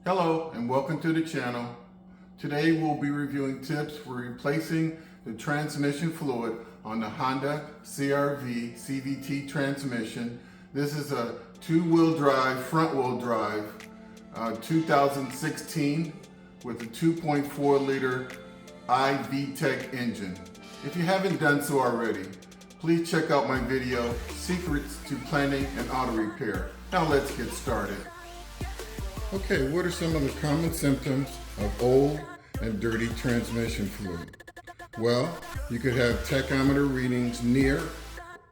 Hello and welcome to the channel. Today we'll be reviewing tips for replacing the transmission fluid on the Honda CR-V CVT transmission. This is a two-wheel drive, front-wheel drive, 2016 with a 2.4 liter iVTEC engine. If you haven't done so already, please check out my video, Secrets to Planning and Auto Repair. Now let's get started. Okay, what are some of the common symptoms of old and dirty transmission fluid? Well, you could have tachometer readings near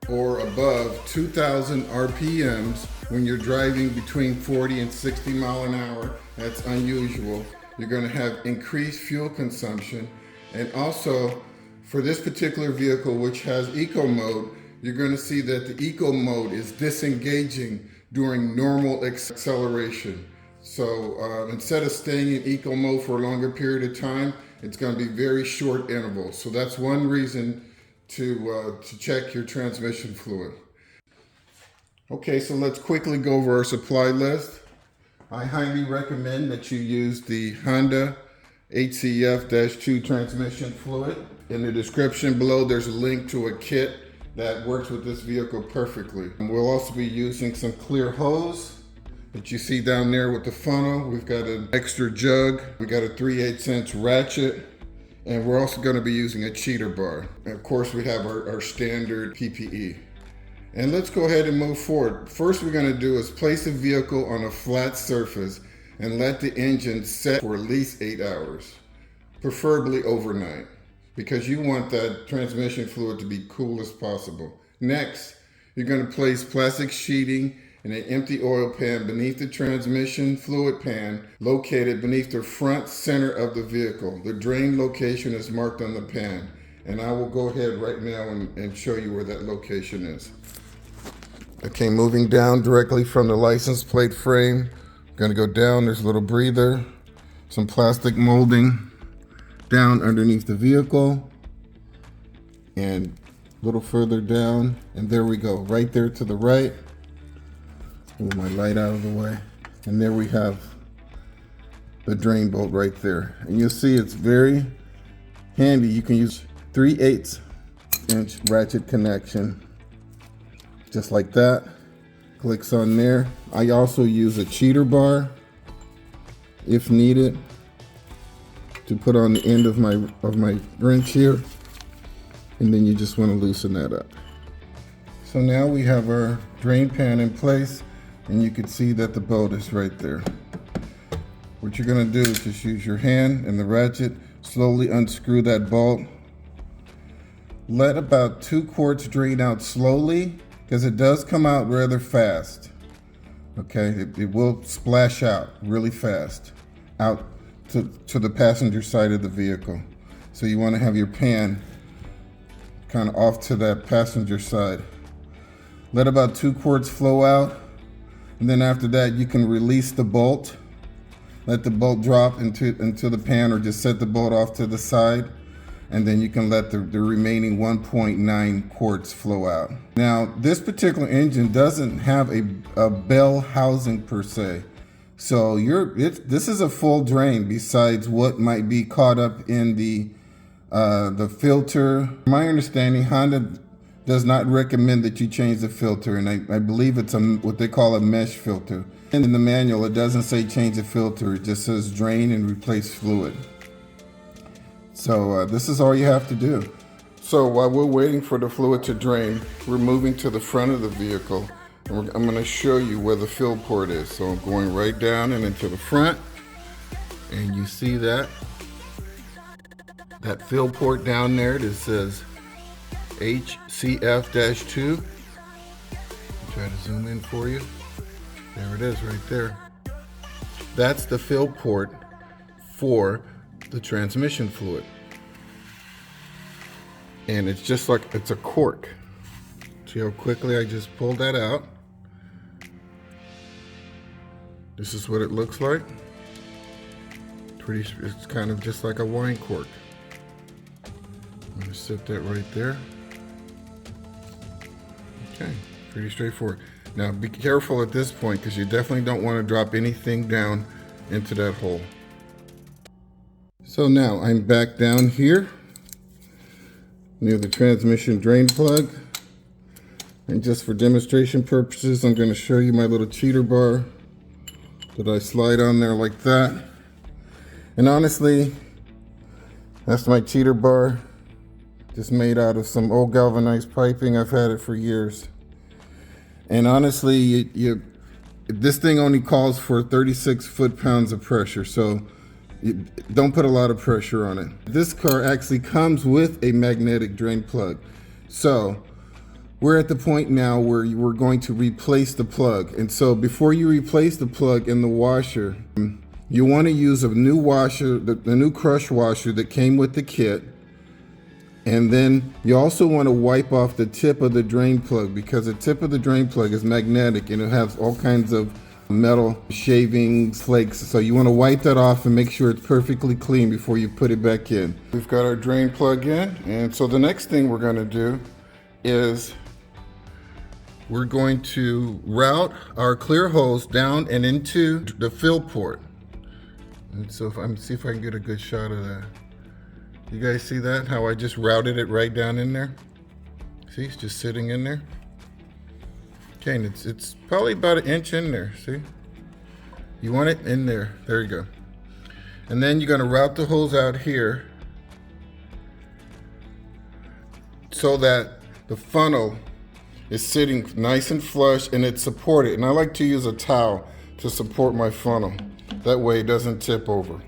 or above 2,000 RPMs when you're driving between 40 and 60 mile an hour. That's unusual. You're going to have increased fuel consumption. And also, for this particular vehicle, which has eco mode, you're going to see that the eco mode is disengaging during normal acceleration. So instead of staying in eco mode for a longer period of time, it's going to be very short intervals. So that's one reason to check your transmission fluid. Okay, so let's quickly go over our supply list. I highly recommend that you use the Honda HCF-2 transmission fluid. In the description below, there's a link to a kit that works with this vehicle perfectly. We'll also be using some clear hose that you see down there with the funnel. We've got an extra jug. We got a 3/8" ratchet. And we're also going to be using a cheater bar. And of course, we have our standard PPE. And let's go ahead and move forward. First, we're going to do is place the vehicle on a flat surface and let the engine set for at least 8 hours, preferably overnight, because you want that transmission fluid to be cool as possible. Next, you're going to place plastic sheeting in an empty oil pan beneath the transmission fluid pan located beneath the front center of the vehicle. The drain location is marked on the pan, and I will go ahead right now and show you where that location is. Okay, moving down directly from the license plate frame. Gonna go down, there's a little breather, some plastic molding down underneath the vehicle, and a little further down, and there we go, right there to the right. Move my light out of the way. And there we have the drain bolt right there. And you'll see it's very handy. You can use 3/8" ratchet connection. Just like that. Clicks on there. I also use a cheater bar if needed to put on the end of my wrench here. And then you just want to loosen that up. So now we have our drain pan in place. And you can see that the bolt is right there. What you're gonna do is just use your hand and the ratchet, slowly unscrew that bolt. Let about 2 quarts drain out slowly, because it does come out rather fast. Okay, it will splash out really fast, out to the passenger side of the vehicle. So you wanna have your pan kind of off to that passenger side. Let about 2 quarts flow out. And then after that, you can release the bolt. Let the bolt drop into the pan, or just set the bolt off to the side. And then you can let the remaining 1.9 quarts flow out. Now, this particular engine doesn't have a bell housing per se. So this is a full drain besides what might be caught up in the filter. My understanding, Honda does not recommend that you change the filter, and I believe it's what they call a mesh filter. In the manual, it doesn't say change the filter, it just says drain and replace fluid. So this is all you have to do. So while we're waiting for the fluid to drain, we're moving to the front of the vehicle, and I'm going to show you where the fill port is. So I'm going right down and into the front, and you see that fill port down there that says HCF-2. Try to zoom in for you. There it is right there. That's the fill port for the transmission fluid. And it's just like it's a cork. See how quickly I just pulled that out? This is what it looks like. It's kind of just like a wine cork. I'm going to set that right there. Okay, pretty straightforward. Now be careful at this point, because you definitely don't want to drop anything down into that hole. So now I'm back down here near the transmission drain plug. And just for demonstration purposes, I'm going to show you my little cheater bar that I slide on there like that. And honestly, that's my cheater bar, just made out of some old galvanized piping. I've had it for years. And honestly, this thing only calls for 36 foot-pounds of pressure, so don't put a lot of pressure on it. This car actually comes with a magnetic drain plug. So we're at the point now where we're going to replace the plug. And so before you replace the plug in the washer, you want to use a new washer, the new crush washer that came with the kit. And then you also want to wipe off the tip of the drain plug, because the tip of the drain plug is magnetic and it has all kinds of metal shavings, flakes. So you want to wipe that off and make sure it's perfectly clean before you put it back in. We've got our drain plug in, and so the next thing we're going to do is we're going to route our clear hose down and into the fill port. And so see if I can get a good shot of that. You guys see that? How I just routed it right down in there? See, it's just sitting in there. Okay, and it's probably about an inch in there, see? You want it in there, there you go. And then you're gonna route the hose out here so that the funnel is sitting nice and flush and it's supported. And I like to use a towel to support my funnel. That way it doesn't tip over.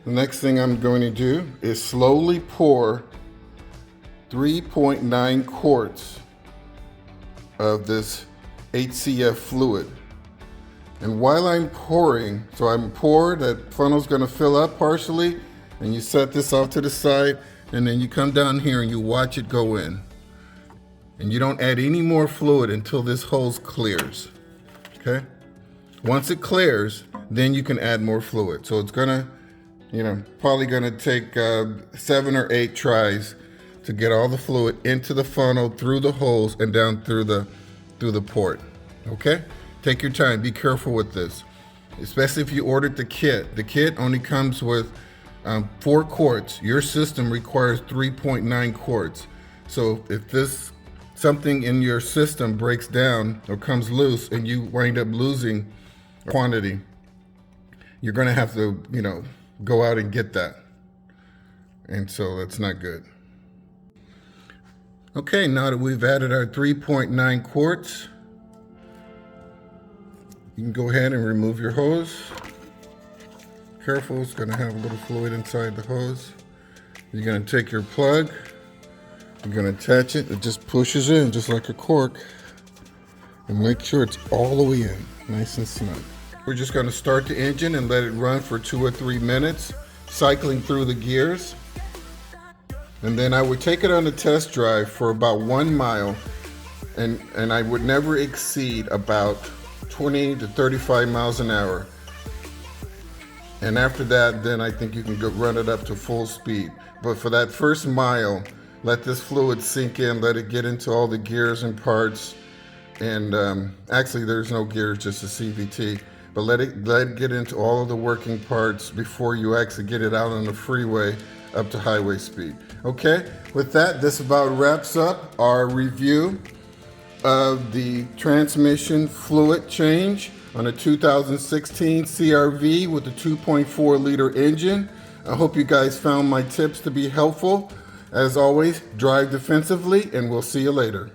The next thing I'm going to do is slowly pour 3.9 quarts of this HCF fluid. And while I'm pouring, so I'm poured, that funnel's gonna fill up partially, and you set this off to the side, and then you come down here and you watch it go in. And you don't add any more fluid until this hose clears, okay? Once it clears, then you can add more fluid. So it's gonna, probably gonna take 7 or 8 tries to get all the fluid into the funnel, through the hose, and down through the port, okay? Take your time, be careful with this. Especially if you ordered the kit. The kit only comes with 4 quarts. Your system requires 3.9 quarts. So if something in your system breaks down or comes loose and you wind up losing quantity, you're gonna have to, go out and get that. And so that's not good. Okay, now that we've added our 3.9 quarts, you can go ahead and remove your hose. Careful, it's gonna have a little fluid inside the hose. You're gonna take your plug, you're gonna attach it, it just pushes in just like a cork, and make sure it's all the way in, nice and snug. We're just gonna start the engine and let it run for 2 or 3 minutes, cycling through the gears. And then I would take it on a test drive for about 1 mile, and I would never exceed about 20 to 35 miles an hour. And after that, then I think you can run it up to full speed. But for that first mile, let this fluid sink in, let it get into all the gears and parts. And actually there's no gears, just a CVT. But let it get into all of the working parts before you actually get it out on the freeway up to highway speed. Okay, with that, this about wraps up our review of the transmission fluid change on a 2016 CR-V with a 2.4 liter engine. I hope you guys found my tips to be helpful. As always, drive defensively, and we'll see you later.